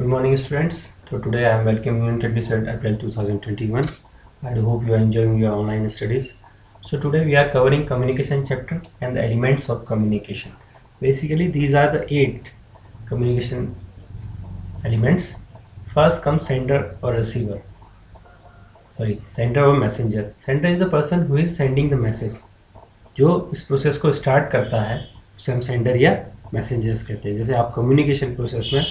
Good morning, students. So today I am welcoming you on 23rd April 2021. I do hope you are enjoying your online studies. So today we are covering communication chapter and the elements of communication. Basically, these are the 8 communication elements. First comes sender or receiver. Sender or messenger. Sender is the person who is sending the message. जो इस process को start करता है उसे हम sender या messengers कहते हैं. जैसे आप कम्युनिकेशन प्रोसेस में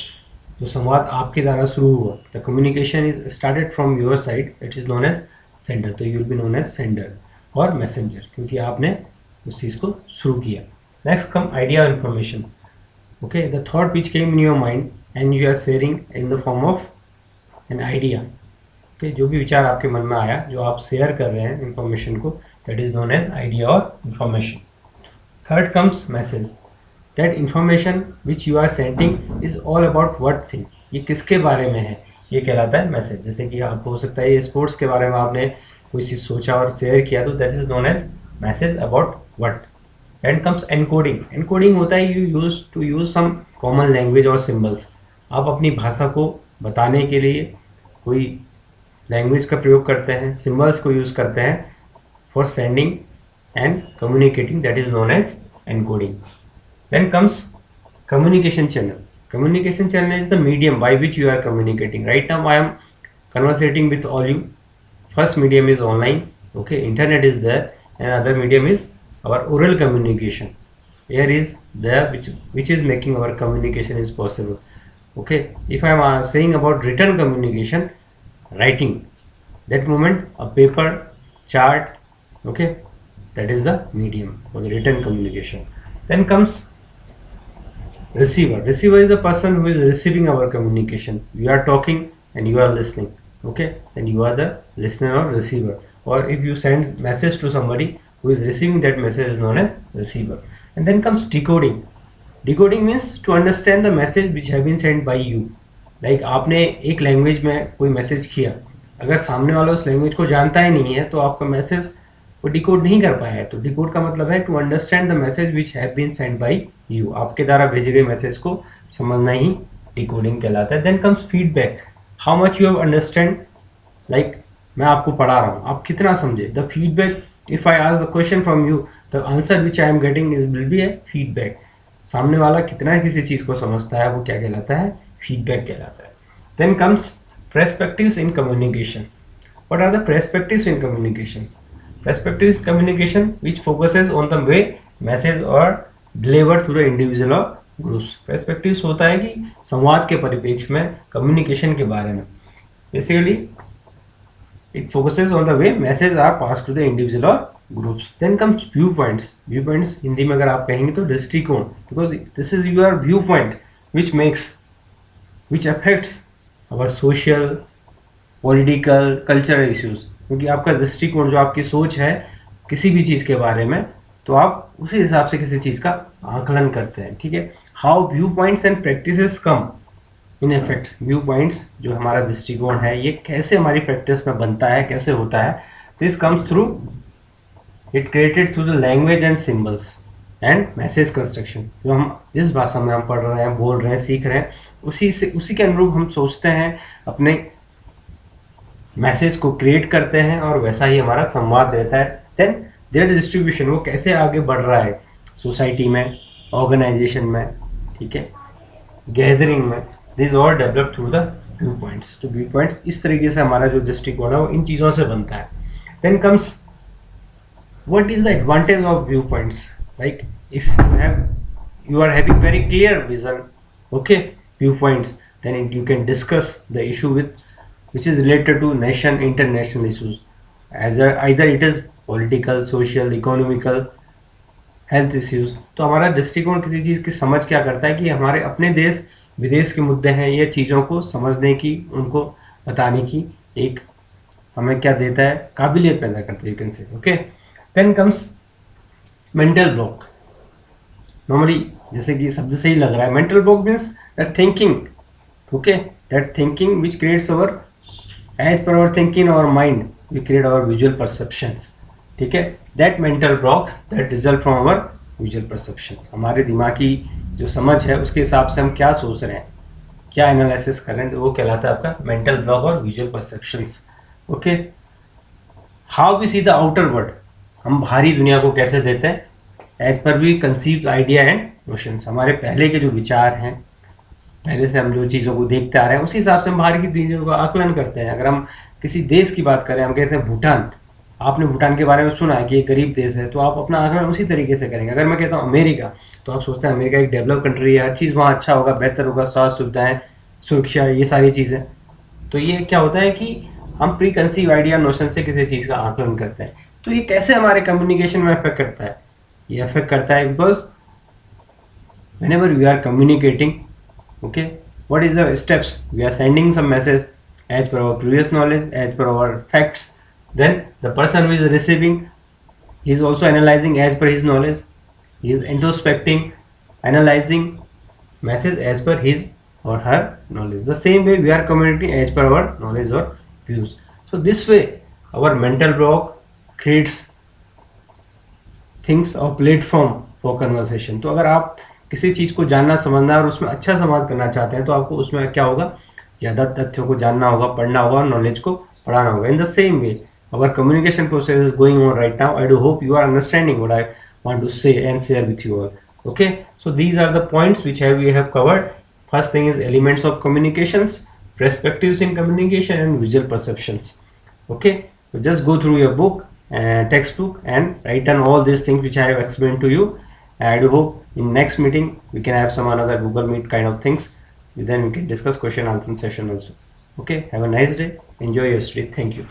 जो संवाद आपके द्वारा शुरू हुआ, the communication is started from your side, it is known as sender. तो you will be known as sender और मैसेंजर, क्योंकि आपने उस चीज़ को शुरू किया. नेक्स्ट कम आइडिया और information. Okay, the thought which came in your mind and you are sharing in the form of an idea. Okay, जो भी विचार आपके मन में आया जो आप शेयर कर रहे हैं इन्फॉर्मेशन को, that is known as idea और information. Third comes message. That information which you are sending is all about what thing. ये किसके बारे में है, ये कहलाता है मैसेज. जैसे कि आप हो सकता है ये स्पोर्ट्स के बारे में आपने कोई चीज़ सोचा और शेयर किया, तो that is known as message about what. And comes encoding. Encoding होता है you use to use some common language और सिम्बल्स. आप अपनी भाषा को बताने के लिए कोई लैंग्वेज का प्रयोग करते हैं, सिम्बल्स को यूज़ करते हैं for sending and communicating, that is known as encoding. Then comes communication channel. Communication channel is the medium by which you are communicating. Right now I am conversating with all you. First medium is online. Okay, internet is there, and other medium is our oral communication. Air is there, which is making our communication is possible. Okay, if I am saying about written communication, writing, that moment a paper, chart, okay, that is the medium for the written communication. Then comes receiver. Receiver is the person who is receiving our communication. You are talking and you are listening. Okay, and you are the listener or receiver. Or if you send message to somebody who is receiving that message is known as receiver. And then comes decoding. Decoding means to understand the message which have been sent by you. Like आपने एक language में कोई message किया, अगर सामने वाला उस language को जानता ही नहीं है तो आपका मैसेज वो डिकोड नहीं कर पाया है. तो डिकोड का मतलब है to understand the message which have been send by you. आपके द्वारा भेजे गए मैसेज को समझना ही डिकोडिंग कहलाता है. Then comes feedback. How much you have understand. Like मैं आपको पढ़ा रहा हूँ, आप कितना समझे. The feedback, if I ask the question from you, the answer which I am getting is will be a feedback. सामने वाला कितना किसी चीज़ को समझता है वो क्या कहलाता है, फीडबैक कहलाता है. Then comes perspectives in communications. What are the perspectives in communications. Perspective is communication which focuses on the way message or delivered through the individual or groups. Perspectives होता है कि संवाद के परिप्रेक्ष्य में कम्युनिकेशन के बारे में. Basically, it focuses on the way messages are passed to the individual or groups. Then comes viewpoints. Viewpoints Hindi में अगर आप कहेंगे तो दृष्टिकोण, because this is your viewpoint which affects our social, political, cultural issues. क्योंकि आपका दृष्टिकोण जो आपकी सोच है किसी भी चीज़ के बारे में, तो आप उसी हिसाब से किसी चीज़ का आकलन करते हैं. ठीक है. How view points and practices come in effect. View points जो हमारा दृष्टिकोण है ये कैसे हमारी प्रैक्टिस में बनता है, कैसे होता है. This comes through it created through the language and symbols and message construction. जो हम जिस भाषा में हम पढ़ रहे हैं, बोल रहे हैं, सीख रहे हैं, उसी के अनुरूप हम सोचते हैं, अपने मैसेज को क्रिएट करते हैं और वैसा ही हमारा संवाद रहता है. देन देयर डिस्ट्रीब्यूशन, वो कैसे आगे बढ़ रहा है सोसाइटी में, ऑर्गेनाइजेशन में, ठीक है, गैदरिंग में. This all develop through the view points. तो व्यू पॉइंट्स इस तरीके से हमारा जो दृष्टिकोण है वो इन चीज़ों से बनता है. Then comes what is the advantage of view points. Like if you are having very clear vision, okay, viewpoints, then you can discuss the issue which is related to nation international issues, as either it is political, social, economical, health issues. तो हमारा दृष्टिकोण किसी चीज़ की समझ क्या करता है कि हमारे अपने देश विदेश के मुद्दे हैं, ये चीज़ों को समझने की, उनको बताने की एक हमें क्या देता है, काबिलियत पैदा करता है, you can say. Okay. Then comes mental block. Normally जैसे कि शब्द से ही लग रहा है, mental block means that thinking, okay, that thinking which creates our, as per our thinking, our mind, we create our visual perceptions. ठीक है. that mental blocks that result from our visual perceptions. हमारे दिमाग की जो समझ है उसके हिसाब से हम क्या सोच रहे हैं, क्या एनालिसिस कर रहे हैं, तो वो कहलाता है आपका मेंटल ब्लॉक और visual perceptions. Okay, how we see the outer world, हम बाहरी दुनिया को कैसे देते हैं, as per we conceive idea and notions, हमारे पहले के जो विचार हैं, पहले से हम जो चीज़ों को देखते आ रहे हैं उसी हिसाब से हम बाहर की चीज़ों का आकलन करते हैं. अगर हम किसी देश की बात करें, हम कहते हैं भूटान, आपने भूटान के बारे में सुना है कि एक गरीब देश है, तो आप अपना आकलन उसी तरीके से करेंगे. अगर मैं कहता हूँ अमेरिका, तो आप सोचते हैं अमेरिका एक डेवलप कंट्री है, हर चीज़ वहाँ अच्छा होगा, बेहतर होगा, स्वास्थ्य सुविधाएं, सुरक्षा, ये सारी चीज़ें. तो ये क्या होता है कि हम प्री कंसीव आइडिया नोशन से किसी चीज़ का आकलन करते हैं. तो ये कैसे हमारे कम्युनिकेशन में अफेक्ट करता है, ये अफेक्ट करता है because whenever we are communicating, okay, what is the steps, we are sending some message as per our previous knowledge, as per our facts, then the person who is receiving, he is also analyzing as per his knowledge, he is introspecting, analyzing message as per his or her knowledge. The same way we are communicating as per our knowledge or views. So this way our mental block creates things और platform for conversation. तो अगर आप किसी चीज़ को जानना समझना और उसमें अच्छा संवाद करना चाहते हैं, तो आपको उसमें क्या होगा, ज़्यादा तथ्यों को जानना होगा, पढ़ना होगा और नॉलेज को बढ़ाना होगा. In the same way our communication process is going on right now. I do hope you are understanding what I want to say and share with you all. Okay, so these are the points which we have covered. First thing is elements of communications, perspectives in communication, and visual perceptions. Okay, so just go through your book and textbook and write down all these things which I have explained to you. And I do hope in next meeting we can have some another Google Meet kind of things. Then we can discuss question answer session also. Okay, have a nice day. Enjoy your study. Thank you.